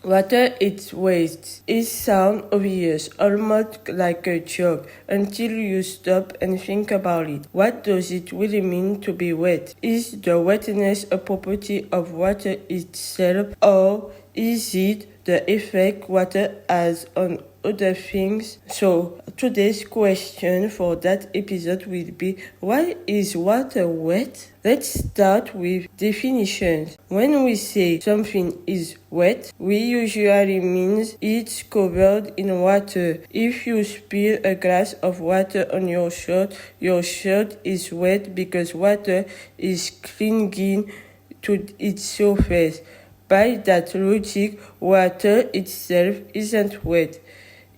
Water is waste. It sounds obvious, almost like a joke, until you stop and think about it. What does it really mean to be wet? Is the wetness a property of water itself, or is it the effect water has on other things? So today's question for that episode will be, why is water wet? Let's start with definitions. When we say something is wet, we usually mean it's covered in water. If you spill a glass of water on your shirt is wet because water is clinging to its surface. By that logic, water itself isn't wet.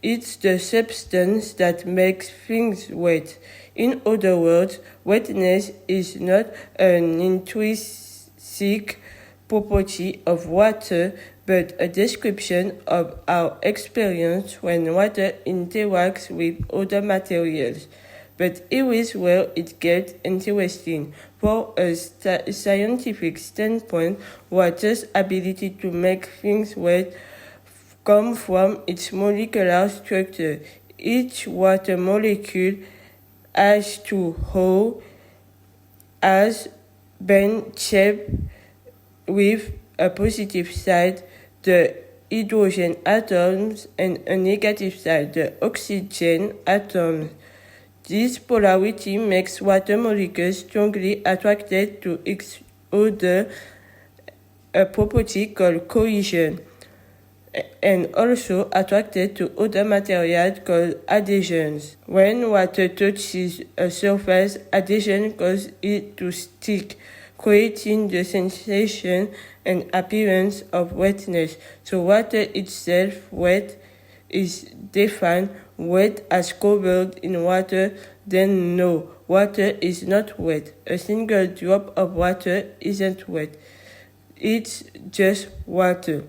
It's the substance that makes things wet. In other words, wetness is not an intrinsic property of water, but a description of our experience when water interacts with other materials. But here is where it gets interesting. From a scientific standpoint, water's ability to make things wet comes from its molecular structure. Each water molecule has two holes has been shaped with a positive side, the hydrogen atoms, and a negative side, the oxygen atoms. This polarity makes water molecules strongly attracted to each other, a property called cohesion, and also attracted to other materials called adhesions. When water touches a surface, adhesion causes it to stick, creating the sensation and appearance of wetness. So water itself, wet, is defined wet as covered in water, then no, water is not wet. A single drop of water isn't wet. It's just water.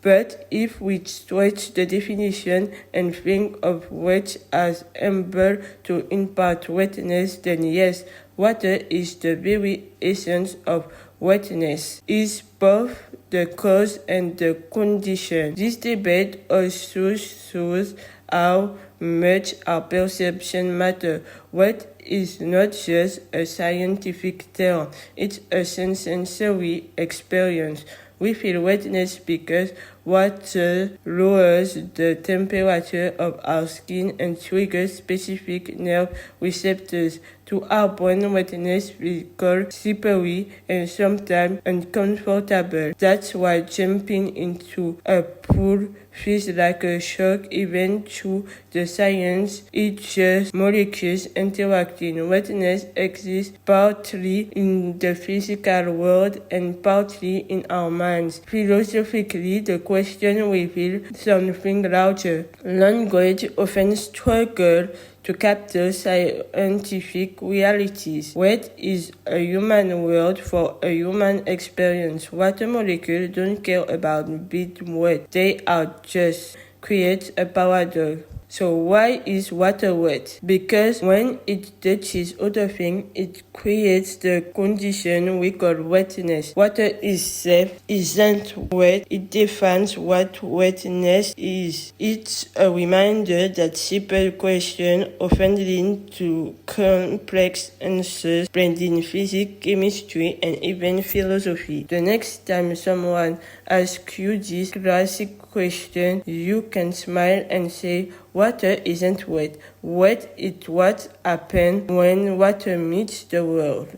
But if we stretch the definition and think of wet as able to impart wetness, then yes, water is the very essence of wetness. It's both the cause and the condition. This debate also shows how much our perception matters. Wet is not just a scientific term, it's a sensory experience. We feel wetness because water lowers the temperature of our skin and triggers specific nerve receptors. To our brain, wetness is called slippery and sometimes uncomfortable. That's why jumping into a pool feels like a shock. Even through the science, it's just molecules interacting. Wetness exists partly in the physical world and partly in our minds. Philosophically, the question reveals something larger. Language often struggles to capture scientific realities. Wet is a human word for a human experience. Water molecules don't care about being wet. They are just create a paradox. So why is water wet? Because when it touches other things, it creates the condition we call wetness. Water itself isn't wet. It defines what wetness is. It's a reminder that simple questions often lead to complex answers, blending physics, chemistry, and even philosophy. The next time someone asks you this classic question, you can smile and say, water isn't wet. Wet is what happens when water meets the world.